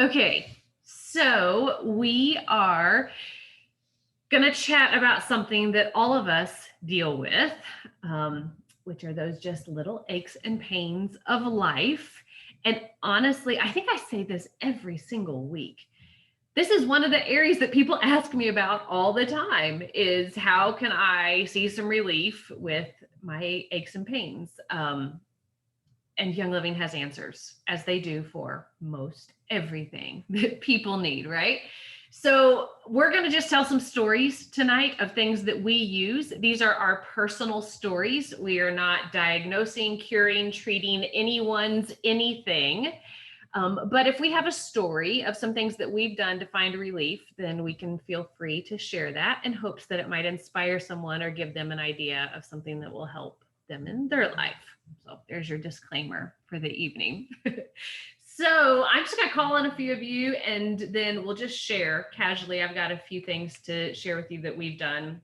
Okay, so we are going to chat about something that all of us deal with, which are those just little aches and pains of life. And honestly, I think I say this every single week. This is one of the areas that people ask me about all the time is how can I see some relief with my aches and pains? And Young Living has answers, as they do for most everything that people need, right? So, we're going to just tell some stories tonight of things that we use. These are our personal stories. We are not diagnosing, curing, treating anyone's anything. But if we have a story of some things that we've done to find relief, then we can feel free to share that in hopes that it might inspire someone or give them an idea of something that will help them in their life. So there's your disclaimer for the evening. So I'm just going to call on a few of you and then we'll just share casually. I've got a few things to share with you that we've done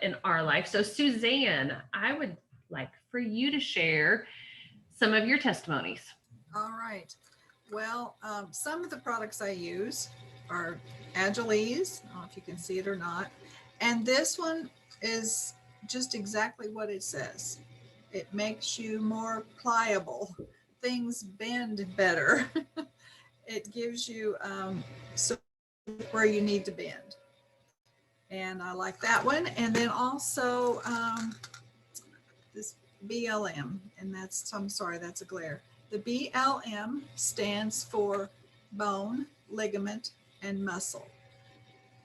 in our life. So Suzanne, I would like for you to share some of your testimonies. All right. Well, some of the products I use are Agilese. I don't know if you can see it or not. And this one is just exactly what it says. It makes you more pliable. Things bend better. It gives you where you need to bend. And I like that one. And then also this BLM, and I'm sorry, that's a glare. The BLM stands for bone, ligament, and muscle.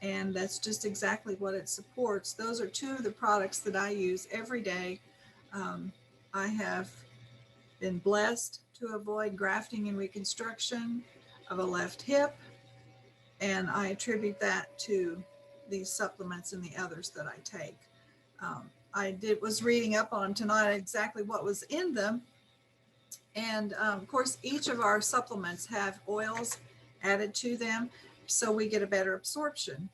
And that's just exactly what it supports. Those are two of the products that I use every day. I have been blessed to avoid grafting and reconstruction of a left hip, and I attribute that to these supplements and the others that I take. I was reading up on tonight exactly what was in them. And of course, each of our supplements have oils added to them, so we get a better absorption.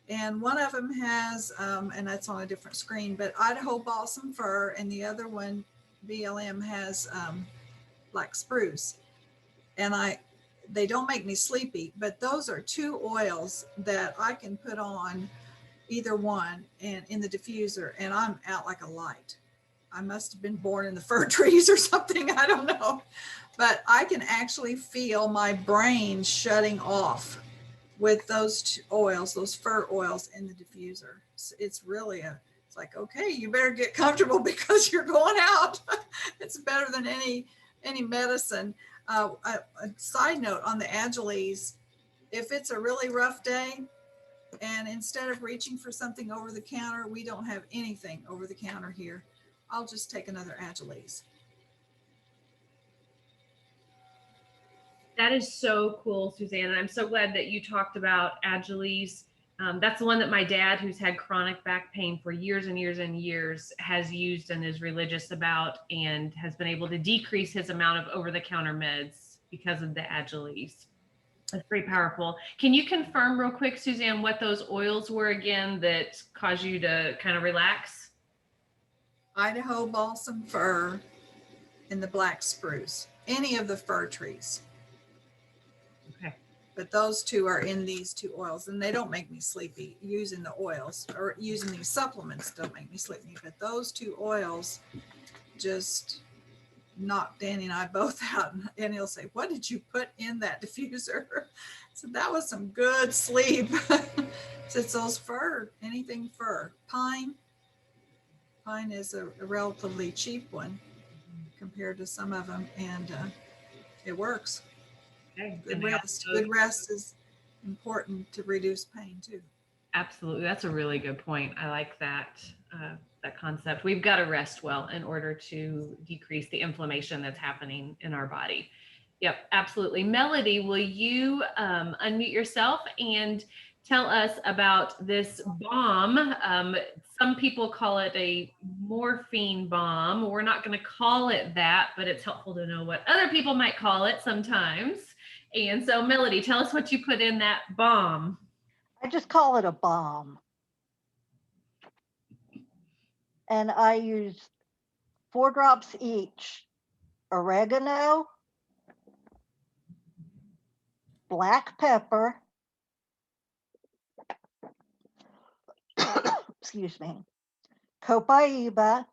And one of them has, and that's on a different screen, but Idaho balsam fir, and the other one, BLM, has black spruce. And they don't make me sleepy, but those are two oils that I can put on either one and in the diffuser, and I'm out like a light. I must have been born in the fir trees or something. I don't know, but I can actually feel my brain shutting off with those oils, those fir oils in the diffuser. It's really it's like, okay, you better get comfortable because you're going out. It's better than any medicine. A side note on the Agilese, if it's a really rough day, and instead of reaching for something over the counter, we don't have anything over the counter here, I'll just take another Agilese. That is so cool, Suzanne. And I'm so glad that you talked about Agilese. That's the one that my dad, who's had chronic back pain for years and years and years, has used and is religious about and has been able to decrease his amount of over-the-counter meds because of the Agilese. That's pretty powerful. Can you confirm real quick, Suzanne, what those oils were again that cause you to kind of relax? Idaho balsam fir and the black spruce, any of the fir trees. Okay. But those two are in these two oils, and they don't make me sleepy. Using the oils or using these supplements don't make me sleepy, but those two oils just knock Danny and I both out. And he'll say, "What did you put in that diffuser?" So that was some good sleep. So it's those fir, anything fir. Pine is a relatively cheap one compared to some of them, and it works. Okay. Good rest. Good rest is important to reduce pain too. Absolutely. That's a really good point. I like that that concept. We've got to rest well in order to decrease the inflammation that's happening in our body. Yep, absolutely. Melody, will you unmute yourself and tell us about this balm? Some people call it a morphine balm. We're not going to call it that, but it's helpful to know what other people might call it sometimes. And so, Melody, tell us what you put in that balm. I just call it a balm. And I use 4 drops each oregano, black pepper, excuse me, copaiba,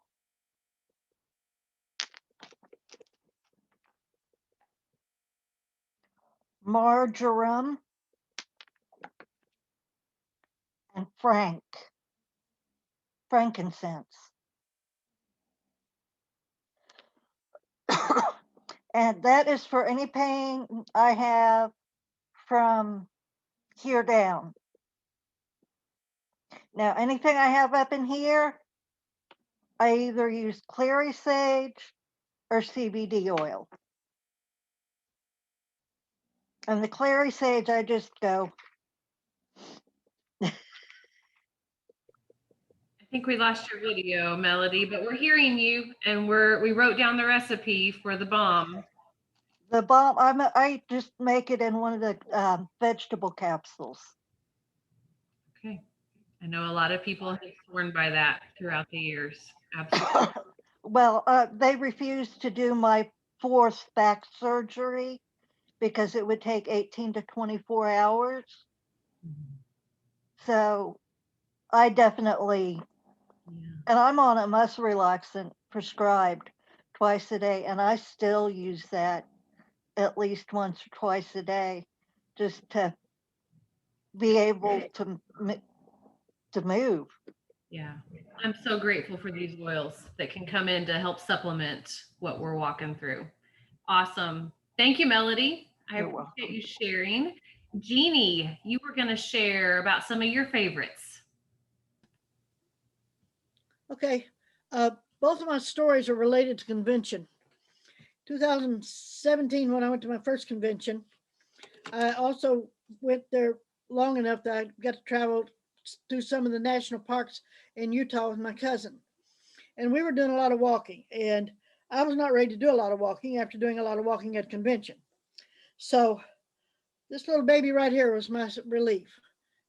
marjoram, and frankincense. And that is for any pain I have from here down. Now, anything I have up in here, I either use clary sage or CBD oil. And the clary sage, I just go, I think we lost your video, Melody, but we're hearing you, and we wrote down the recipe for the balm. the balm, I just make it in one of the vegetable capsules. Okay. I know a lot of people have sworn by that throughout the years. Absolutely. Well, they refused to do my 4th back surgery because it would take 18 to 24 hours. So I definitely, Yeah. and I'm on a muscle relaxant prescribed twice a day, and I still use that at least once or twice a day just to be able to move. Yeah. I'm so grateful for these oils that can come in to help supplement what we're walking through. Awesome. Thank you, Melody. I You're appreciate you sharing. Jeannie, you were going to share about some of your favorites. Okay, both of my stories are related to convention. 2017, when I went to my first convention, I also went there long enough that I got to travel through some of the national parks in Utah with my cousin. And we were doing a lot of walking, and I was not ready to do a lot of walking after doing a lot of walking at convention. So this little baby right here was my relief.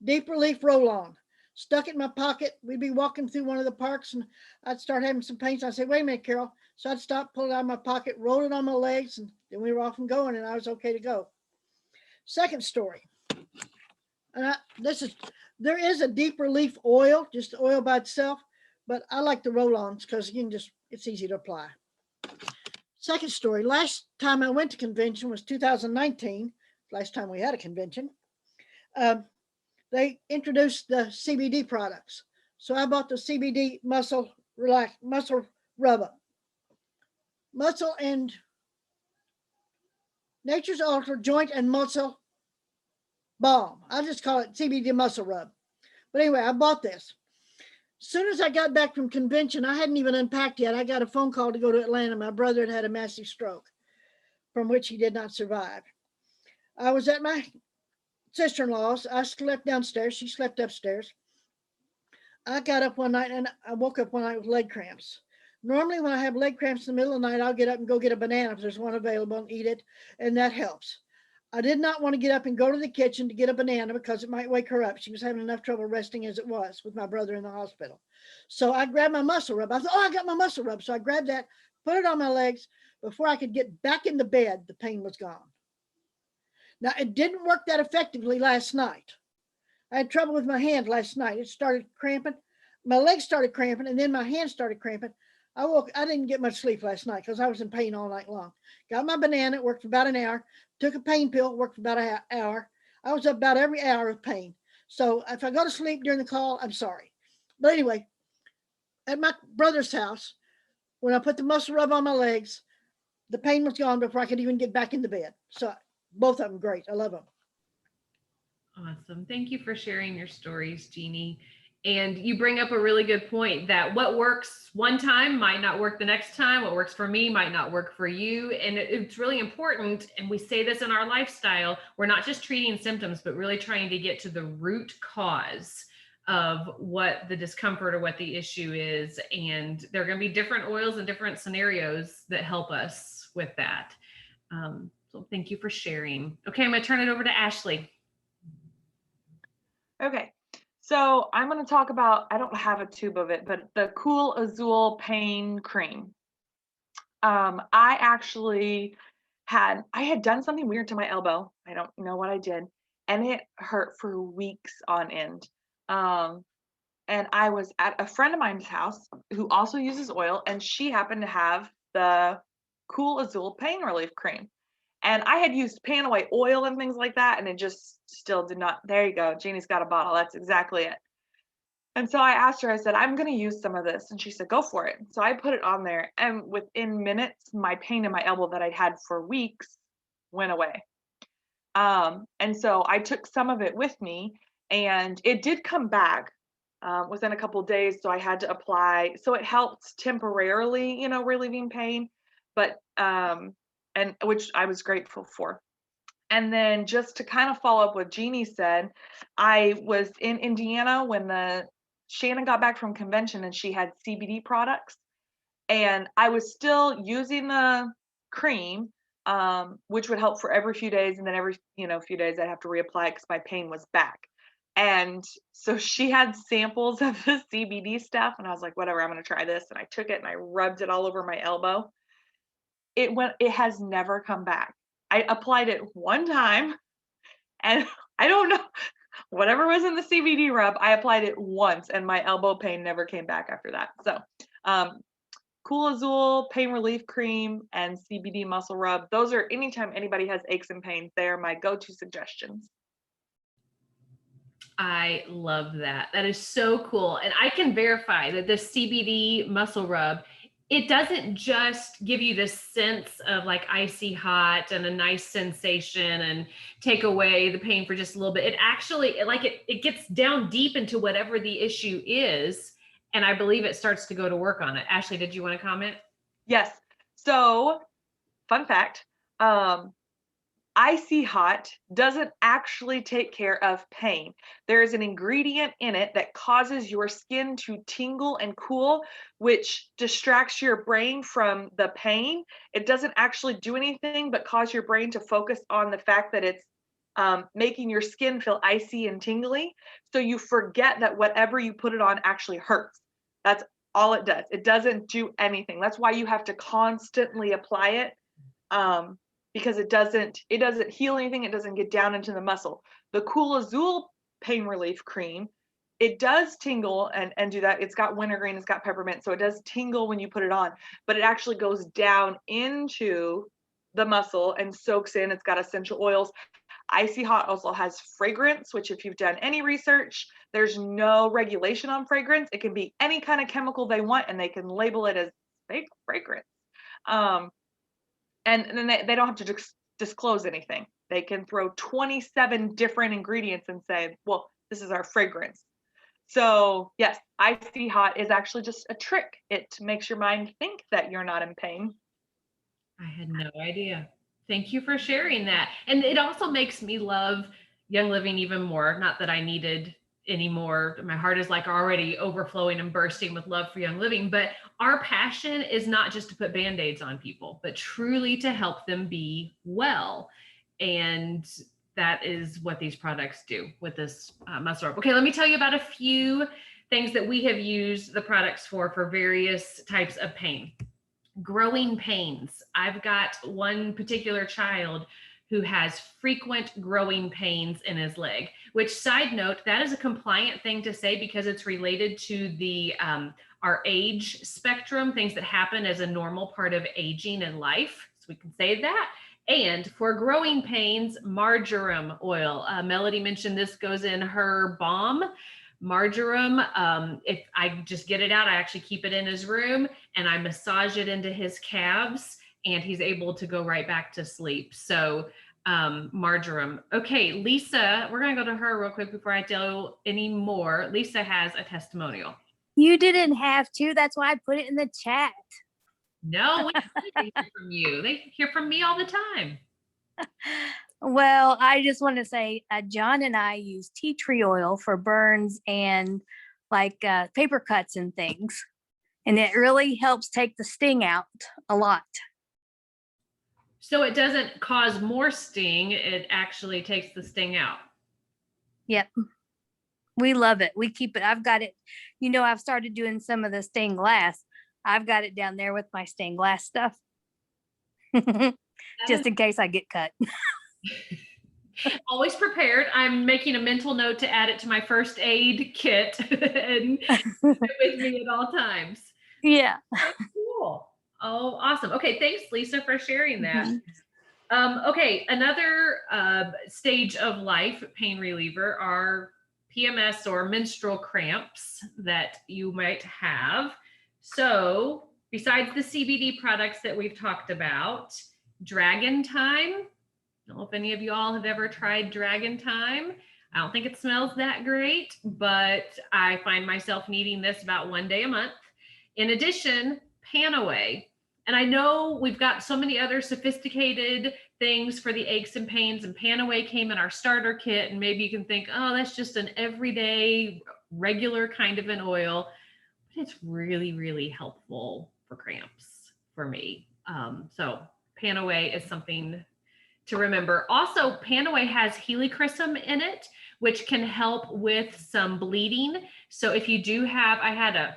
Deep Relief Roll-On. Stuck it in my pocket. We'd be walking through one of the parks and I'd start having some pain. So I'd say, wait a minute, Carol. So I'd stop, pull it out of my pocket, roll it on my legs, and then we were off and going, and I was okay to go. Second story. And there is a Deep Relief oil, just oil by itself, but I like the roll-ons because you can it's easy to apply. Second story. Last time I went to convention was 2019. Last time we had a convention. They introduced the CBD products. So I bought the CBD muscle rub. Muscle and Nature's Altar joint and muscle balm. I just call it CBD muscle rub. But anyway, I bought this. As soon as I got back from convention, I hadn't even unpacked yet. I got a phone call to go to Atlanta. My brother had had a massive stroke from which he did not survive. I was at my sister-in-law's. I slept downstairs. She slept upstairs. I got up one night and I woke up one night with leg cramps. Normally when I have leg cramps in the middle of the night, I'll get up and go get a banana if there's one available and eat it, and that helps. I did not want to get up and go to the kitchen to get a banana because it might wake her up. She was having enough trouble resting as it was with my brother in the hospital. So I grabbed my muscle rub. I thought, oh, I got my muscle rub. So I grabbed that, put it on my legs. Before I could get back in the bed, the pain was gone. Now, it didn't work that effectively last night. I had trouble with my hand last night. It started cramping. My legs started cramping, and then my hand started cramping. I didn't get much sleep last night because I was in pain all night long. Got my banana, it worked for about an hour. Took a pain pill, worked for about an hour. I was up about every hour of pain. So if I go to sleep during the call, I'm sorry. But anyway, at my brother's house, when I put the muscle rub on my legs, the pain was gone before I could even get back in the bed. So both of them great. I love them. Awesome. Thank you for sharing your stories, Jeannie. And you bring up a really good point that what works one time might not work the next time. What works for me might not work for you. And it's really important. And we say this in our lifestyle, we're not just treating symptoms, but really trying to get to the root cause of what the discomfort or what the issue is. And there are going to be different oils and different scenarios that help us with that. So thank you for sharing. Okay, I'm going to turn it over to Ashley. Okay, so I'm going to talk about, I don't have a tube of it, but the Cool Azul Pain Cream. I actually I had done something weird to my elbow. I don't know what I did, and it hurt for weeks on end. Um, and I was at a friend of mine's house who also uses oil, and she happened to have the Cool Azul pain relief cream. And I had used Panaway oil and things like that, and it just still did not. There you go. Jeannie's got a bottle. That's exactly it. And so I asked her, I said, I'm going to use some of this. And she said, go for it. So I put it on there. And within minutes, my pain in my elbow that I'd had for weeks went away. And so I took some of it with me, and it did come back within a couple of days. So I had to apply. So it helped temporarily, relieving pain, but and which I was grateful for. And then just to kind of follow up what Jeannie said, I was in Indiana when Shannon got back from convention and she had CBD products, and I was still using the cream, which would help for every few days, and then every few days I'd have to reapply it because my pain was back. And so she had samples of the CBD stuff, and I was like, whatever, I'm going to try this. And I took it and I rubbed it all over my elbow. It has never come back. I applied it one time, and I don't know, whatever was in the CBD rub, I applied it once, and my elbow pain never came back after that. So, Cool Azul pain relief cream and CBD muscle rub. Those are, anytime anybody has aches and pains, they are my go-to suggestions. I love that. That is so cool. And I can verify that the CBD muscle rub, it doesn't just give you this sense of like icy hot and a nice sensation and take away the pain for just a little bit. It actually, it gets down deep into whatever the issue is. And I believe it starts to go to work on it. Ashley, did you want to comment? Yes. So, fun fact, icy hot doesn't actually take care of pain. There is an ingredient in it that causes your skin to tingle and cool, which distracts your brain from the pain. It doesn't actually do anything but cause your brain to focus on the fact that it's making your skin feel icy and tingly. So you forget that whatever you put it on actually hurts. That's all it does. It doesn't do anything. That's why you have to constantly apply it. Because it doesn't heal anything. It doesn't get down into the muscle. The Cool Azul pain relief cream, it does tingle and do that. It's got wintergreen, it's got peppermint, so it does tingle when you put it on, but it actually goes down into the muscle and soaks in. It's got essential oils. Icy Hot also has fragrance, which if you've done any research, there's no regulation on fragrance. It can be any kind of chemical they want, and they can label it as fake fragrance. And then they don't have to disclose anything. They can throw 27 different ingredients and say, well, this is our fragrance. So yes, Icy Hot is actually just a trick. It makes your mind think that you're not in pain. I had no idea. Thank you for sharing that. And it also makes me love Young Living even more. Not that I needed any more. My heart is like already overflowing and bursting with love for Young Living, but our passion is not just to put Band-Aids on people, but truly to help them be well. And that is what these products do with this muscle rub. Okay, let me tell you about a few things that we have used the products for various types of pain. Growing pains. I've got one particular child who has frequent growing pains in his leg, which, side note, that is a compliant thing to say because it's related to the our age spectrum, things that happen as a normal part of aging in life. So we can say that. And for growing pains, marjoram oil. Melody mentioned this goes in her balm. Marjoram, if I just get it out, I actually keep it in his room and I massage it into his calves and he's able to go right back to sleep. So marjoram. Okay, Lisa, we're gonna go to her real quick before I tell any more. Lisa has a testimonial. You didn't have to. That's why I put it in the chat. No, they hear from you. They hear from me all the time. Well, I just want to say John and I use tea tree oil for burns and like paper cuts and things. And it really helps take the sting out a lot. So it doesn't cause more sting. It actually takes the sting out. Yep. We love it. We keep it. I've got it. I've started doing some of the stained glass. I've got it down there with my stained glass stuff. just in case I get cut. Always prepared. I'm making a mental note to add it to my first aid kit and keep it with me at all times. Yeah. Cool. Oh, awesome. Okay, thanks, Lisa, for sharing that. Mhm. Okay, another stage of life pain reliever are PMS or menstrual cramps that you might have. So, besides the CBD products that we've talked about, Dragon Time. I don't know if any of you all have ever tried Dragon Time. I don't think it smells that great, but I find myself needing this about 1 day a month. In addition, Panaway. And I know we've got so many other sophisticated things for the aches and pains, and Panaway came in our starter kit. And maybe you can think, oh, that's just an everyday, regular kind of an oil. But it's really, really helpful for cramps for me. So Panaway is something to remember. Also, Panaway has helichrysum in it, which can help with some bleeding. So if you do have, I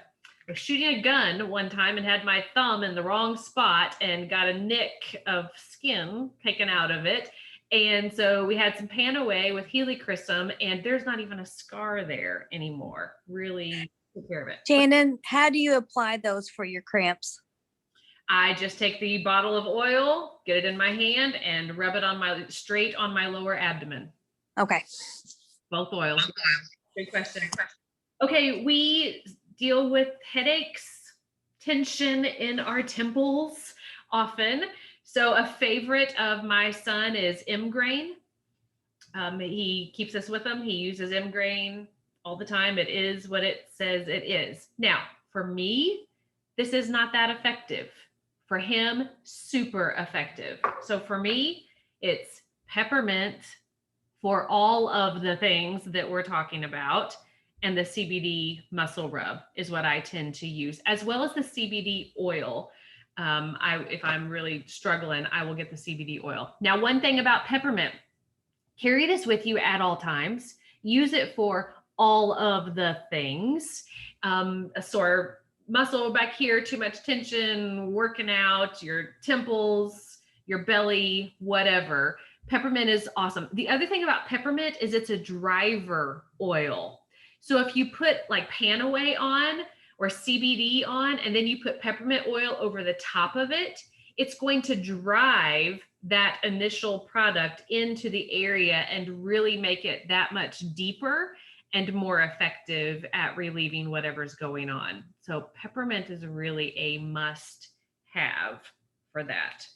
was shooting a gun one time and had my thumb in the wrong spot and got a nick of skin taken out of it. And so we had some Panaway with helichrysum, and there's not even a scar there anymore. Really took care of it. Shannon, how do you apply those for your cramps? I just take the bottle of oil, get it in my hand, and rub it straight on my lower abdomen. Okay. Both oils. Good question. Okay, we deal with headaches, tension in our temples often. So a favorite of my son is M-Grain. He keeps us with him. He uses M-Grain all the time. It is what it says it is. Now, for me, this is not that effective. For him, super effective. So for me, it's peppermint for all of the things that we're talking about. And the CBD muscle rub is what I tend to use, as well as the CBD oil. If I'm really struggling, I will get the CBD oil. Now, one thing about peppermint, carry this with you at all times. Use it for all of the things. A sore muscle back here, too much tension, working out, your temples, your belly, whatever. Peppermint is awesome. The other thing about peppermint is it's a driver oil. So if you put like Panaway on or CBD on, and then you put peppermint oil over the top of it, it's going to drive that initial product into the area and really make it that much deeper and more effective at relieving whatever's going on. So peppermint is really a must have for that.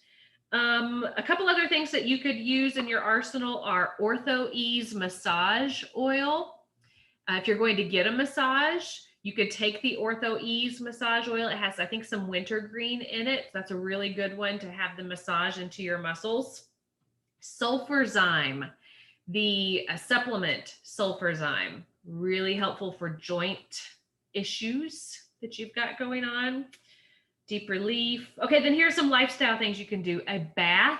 A couple other things that you could use in your arsenal are Ortho Ease massage oil. If you're going to get a massage, you could take the Ortho Ease massage oil. It has, I think, some wintergreen in it. So that's a really good one to have the massage into your muscles. Sulfurzyme, the supplement Sulfurzyme, really helpful for joint issues that you've got going on. Deep relief. Okay, then here's some lifestyle things you can do. A bath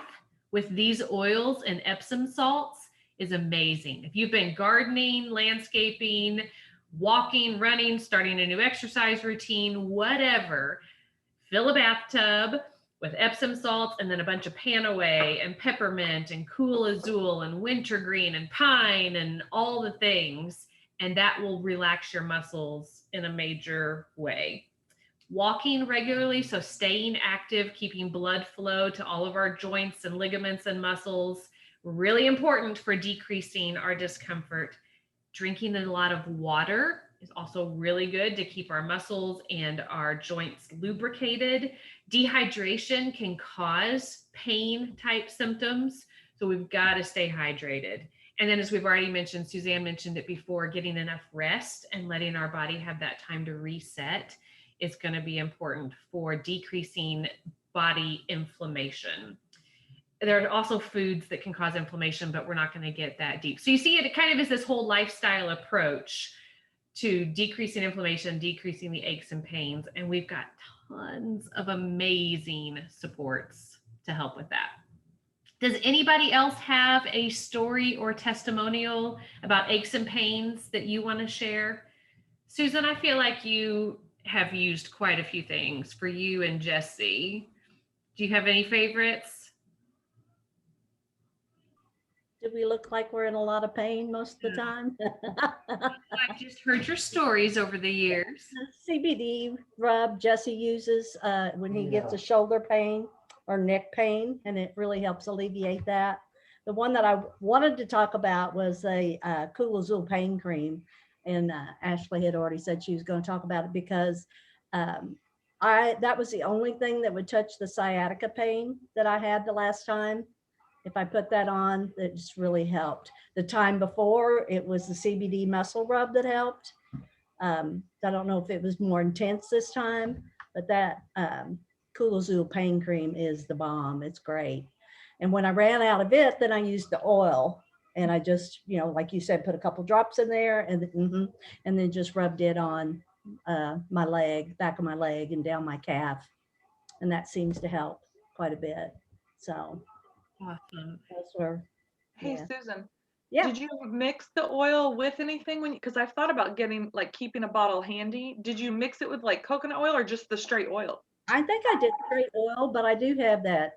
with these oils and Epsom salts is amazing. If you've been gardening, landscaping, walking, running, starting a new exercise routine, whatever, fill a bathtub with Epsom salts and then a bunch of Panaway and peppermint and Cool Azul and wintergreen and pine and all the things, and that will relax your muscles in a major way. Walking regularly, so staying active, keeping blood flow to all of our joints and ligaments and muscles, really important for decreasing our discomfort. Drinking a lot of water is also really good to keep our muscles and our joints lubricated. Dehydration can cause pain type symptoms, so we've got to stay hydrated. And then, as we've already mentioned, Suzanne mentioned it before, getting enough rest and letting our body have that time to reset is going to be important for decreasing body inflammation. There are also foods that can cause inflammation, but we're not going to get that deep. So you see, it kind of is this whole lifestyle approach to decreasing inflammation, decreasing the aches and pains. And we've got tons of amazing supports to help with that. Does anybody else have a story or testimonial about aches and pains that you want to share? Susan, I feel like you have used quite a few things for you and Jesse. Do you have any favorites? Do we look like we're in a lot of pain most of the Yeah. time? I've just heard your stories over the years. CBD rub Jesse uses when he gets a shoulder pain or neck pain, and it really helps alleviate that. The one that I wanted to talk about was a Cool Azul pain cream, and Ashley had already said she was going to talk about it because that was the only thing that would touch the sciatica pain that I had the last time. If I put that on, it just really helped. The time before, it was the CBD muscle rub that helped. I don't know if it was more intense this time, but that Cool Azul pain cream is the bomb. It's great. And when I ran out of it, then I used the oil, and I just, like you said, put a couple drops in there, and then just rubbed it on my leg, back of my leg, and down my calf, and that seems to help quite a bit. So Awesome. those were, Hey, Yeah. Susan, yeah. did you mix the oil with anything because I've thought about keeping a bottle handy. Did you mix it with like coconut oil or just the straight oil? I think I did straight oil, but I do have that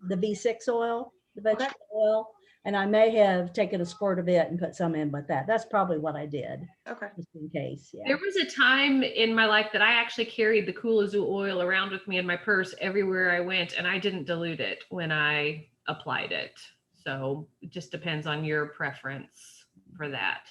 the V6 oil, the vegetable oil, and I may have taken a squirt of it and put some in with that. That's probably what I did, Okay. just in case. Yeah. There was a time in my life that I actually carried the Cool Azul oil around with me in my purse everywhere I went, and I didn't dilute it when I applied it. So it just depends on your preference for that.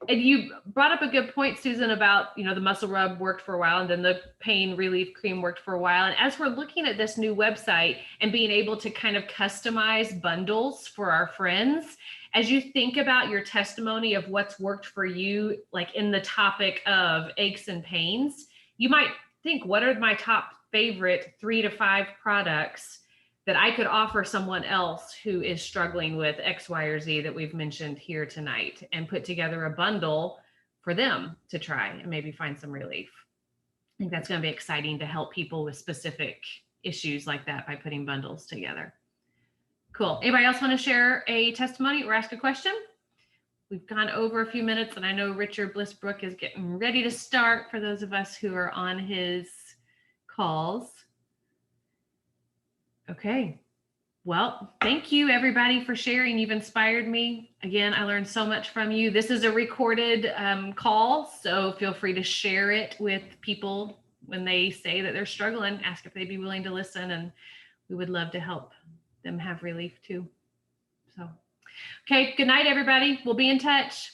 And you brought up a good point, Susan, about, the muscle rub worked for a while and then the pain relief cream worked for a while. And as we're looking at this new website and being able to kind of customize bundles for our friends, as you think about your testimony of what's worked for you, like in the topic of aches and pains, you might think, what are my top favorite 3 to 5 products that I could offer someone else who is struggling with X, Y, or Z that we've mentioned here tonight, and put together a bundle for them to try and maybe find some relief. I think that's going to be exciting to help people with specific issues like that by putting bundles together. Cool. Anybody else want to share a testimony or ask a question? We've gone over a few minutes, and I know Richard Blissbrook is getting ready to start for those of us who are on his calls. Okay. Well, thank you everybody for sharing. You've inspired me. Again, I learned so much from you. This is a recorded call, so feel free to share it with people when they say that they're struggling. Ask if they'd be willing to listen, and we would love to help them have relief too. So, okay, good night, everybody. We'll be in touch.